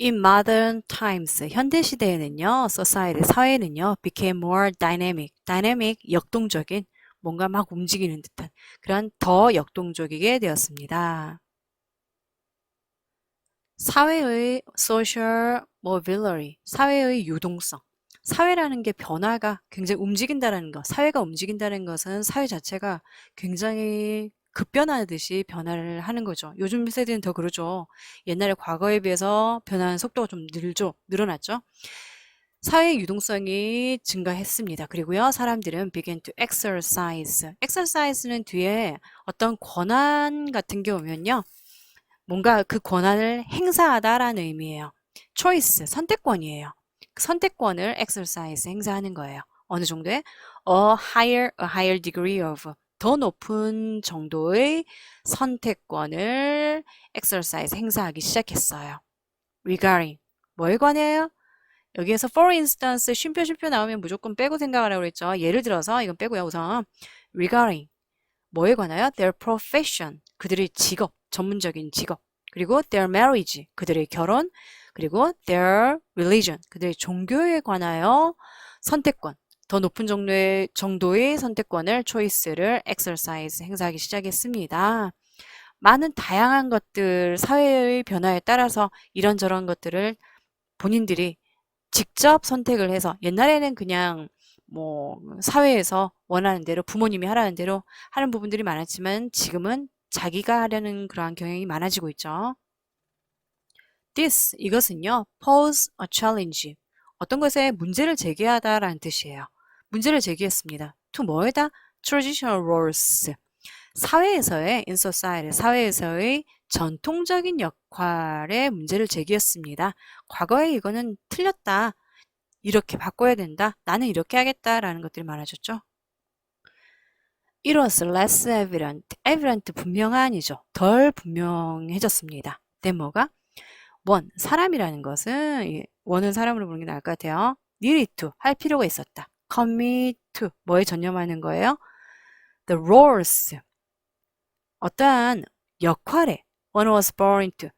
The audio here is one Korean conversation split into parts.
In modern times, 현대 시대에는요, society, 사회는요, became more dynamic, dynamic, 역동적인, 뭔가 막 움직이는 듯한 그런 더 역동적이게 되었습니다. 사회의 social mobility, 사회의 유동성. 사회라는 게 변화가 굉장히 움직인다는 것, 사회가 움직인다는 것은 사회 자체가 굉장히 급변하듯이 변화를 하는 거죠. 요즘 세대는 더 그러죠. 옛날에 과거에 비해서 변하는 속도가 좀 늘어났죠. 사회 유동성이 증가했습니다. 그리고요, 사람들은 begin to exercise. exercise는 뒤에 어떤 권한 같은 게 오면요, 뭔가 그 권한을 행사하다라는 의미예요. choice, 선택권이에요. 그 선택권을 exercise, 행사하는 거예요. 어느 정도의 a higher degree of, 더 높은 정도의 선택권을 exercise, 행사하기 시작했어요. regarding, 뭐에 관해요? 여기에서 for instance, 쉼표 나오면 무조건 빼고 생각하라고 그랬죠. 예를 들어서, 이건 빼고요, 우선. regarding, 뭐에 관하여? their profession, 그들의 직업, 전문적인 직업. 그리고 their marriage, 그들의 결혼. 그리고 their religion, 그들의 종교에 관하여 선택권, 더 높은 정도의 선택권을, choice를 exercise, 행사하기 시작했습니다. 많은 다양한 것들, 사회의 변화에 따라서 이런저런 것들을 본인들이 직접 선택을 해서, 옛날에는 그냥 뭐 사회에서 원하는 대로 부모님이 하라는 대로 하는 부분들이 많았지만 지금은 자기가 하려는 그러한 경향이 많아지고 있죠. This, 이것은요, pose a challenge, 어떤 것에 문제를 제기하다라는 뜻이에요. 문제를 제기했습니다. to 뭐에다? traditional roles, 사회에서의 in society, 사회에서의 전통적인 역할에 문제를 제기했습니다. 과거에 이거는 틀렸다, 이렇게 바꿔야 된다, 나는 이렇게 하겠다라는 것들이 많아졌죠. It was less evident, evident 분명한이죠. 덜 분명해졌습니다. 뭐가? 원, 사람이라는 것은, 원은 사람으로 보는 게 나을 것 같아요. needed to, 할 필요가 있었다. commit to, 뭐에 전념하는 거예요? The roles, 어떠한 역할에, one was born into,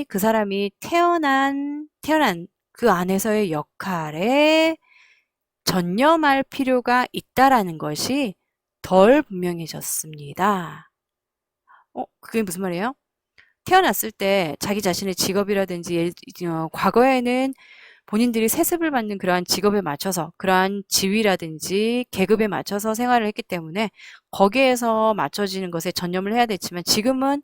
그 사람이 태어난 그 안에서의 역할에 전념할 필요가 있다라는 것이 덜 분명해졌습니다. 그게 무슨 말이에요? 태어났을 때 자기 자신의 직업이라든지, 과거에는 본인들이 세습을 받는 그러한 직업에 맞춰서, 그러한 지위라든지 계급에 맞춰서 생활을 했기 때문에 거기에서 맞춰지는 것에 전념을 해야 됐지만, 지금은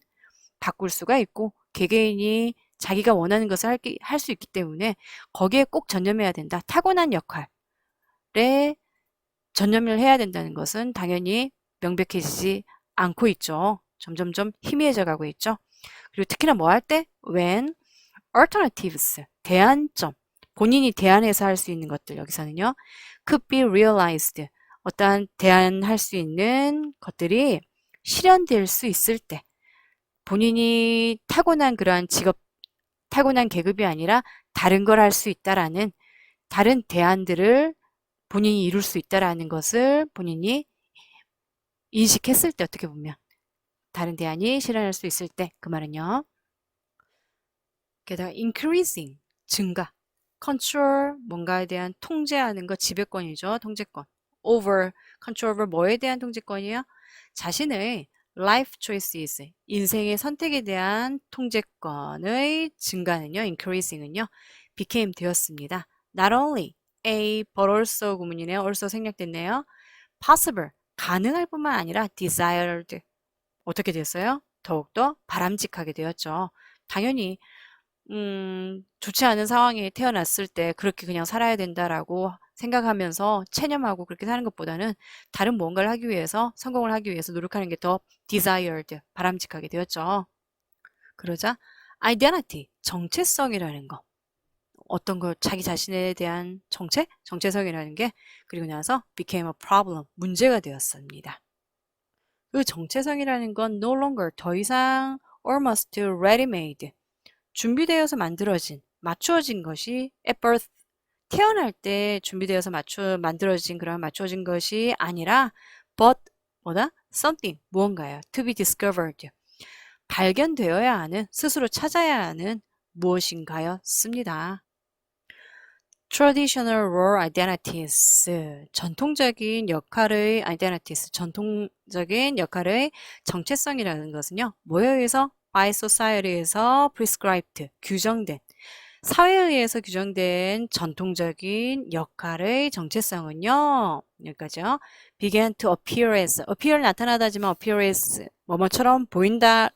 바꿀 수가 있고 개개인이 자기가 원하는 것을 할 수 있기 때문에 거기에 꼭 전념해야 된다. 타고난 역할에 전념을 해야 된다는 것은 당연히 명백해지지 않고 있죠. 점점점 희미해져 가고 있죠. 그리고 특히나 뭐 할 때? when alternatives, 대안점, 본인이 대안해서 할 수 있는 것들, 여기서는요, could be realized, 어떠한 대안할 수 있는 것들이 실현될 수 있을 때, 본인이 타고난 그러한 직업, 타고난 계급이 아니라 다른 걸 할 수 있다라는, 다른 대안들을 본인이 이룰 수 있다라는 것을 본인이 인식했을 때, 어떻게 보면 다른 대안이 실현할 수 있을 때, 그 말은요. 게다가 increasing, 증가, control, 뭔가에 대한 통제하는 것, 지배권이죠. 통제권. over, control over, 뭐에 대한 통제권이요? 자신의 life choices, 인생의 선택에 대한 통제권의 증가는요, increasing은요, became 되었습니다. Not only a, but also 구문이네요. also 생략됐네요. possible, 가능할 뿐만 아니라 desired, 어떻게 됐어요? 더욱더 바람직하게 되었죠. 당연히 좋지 않은 상황에 태어났을 때 그렇게 그냥 살아야 된다라고 생각하면서 체념하고 그렇게 사는 것보다는 다른 무언가를 하기 위해서, 성공을 하기 위해서 노력하는 게 더 desired, 바람직하게 되었죠. 그러자 identity, 정체성이라는 거. 어떤 걸, 자기 자신에 대한 정체성이라는 게, 그리고 나서 became a problem, 문제가 되었습니다. 그 정체성이라는 건 no longer, 더 이상 almost ready-made, 준비되어서 맞추어진 것이 at birth, 태어날 때 준비되어서 만들어진 그런 맞추어진 것이 아니라 but, 뭐다? something, 무언가요. to be discovered, 발견되어야 하는, 스스로 찾아야 하는 무엇인가였습니다. Traditional role identities, 전통적인 역할의 identities, 전통적인 역할의 정체성이라는 것은요, 뭐에 의해서? by society에서 prescribed, 규정된, 사회에 의해서 규정된 전통적인 역할의 정체성은요, 여기까지요. began to appear as, appear 나타나다지만 appear as, 뭐뭐처럼 보인다,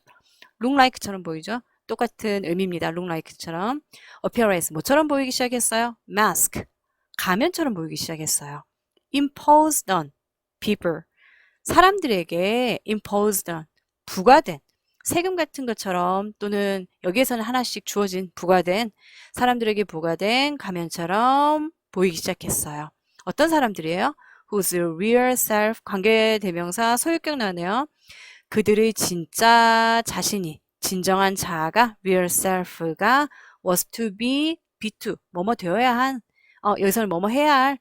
look like처럼 보이죠? 똑같은 의미입니다. look like처럼. appear as, 뭐처럼 보이기 시작했어요? mask, 가면처럼 보이기 시작했어요. imposed on people, 사람들에게 imposed on, 부과된, 세금 같은 것처럼 또는 여기에서는 하나씩 주어진 부과된, 사람들에게 부과된 가면처럼 보이기 시작했어요. 어떤 사람들이에요? whose real self, 관계대명사 소유격 나네요. 그들의 진짜 자신이, 진정한 자아가 real self가 was to be to, 뭐뭐 되어야 한, 여기서는 뭐뭐 해야 할,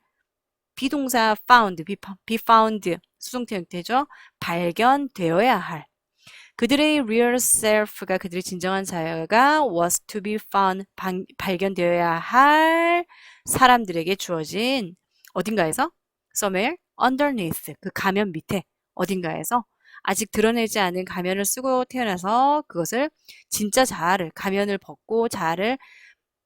비동사 found, be found, 수동태 형태죠. 발견되어야 할. 그들의 real self가, 그들의 진정한 자아가 was to be found, 발견되어야 할 사람들에게 주어진 어딘가에서 somewhere underneath, 그 가면 밑에 어딘가에서 아직 드러내지 않은 가면을 쓰고 태어나서 그것을 진짜 자아를, 가면을 벗고 자아를,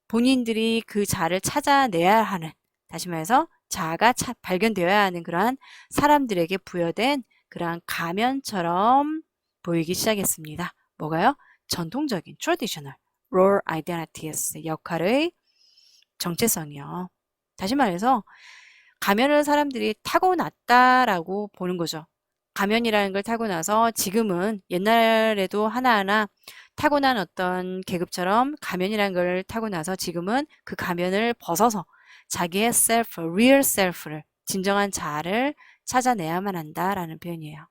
본인들이 그 자아를 찾아내야 하는, 다시 말해서 자아가 발견되어야 하는 그러한 사람들에게 부여된 그러한 가면처럼 보이기 시작했습니다. 뭐가요? 전통적인 traditional role identities, 역할의 정체성이요. 다시 말해서 가면을 사람들이 타고났다라고 보는 거죠. 가면이라는 걸 타고 나서 지금은 옛날에도 하나하나 타고난 어떤 계급처럼 가면이라는 걸 타고 나서 지금은 그 가면을 벗어서 자기의 self, real self를, 진정한 자아를 찾아내야만 한다라는 표현이에요.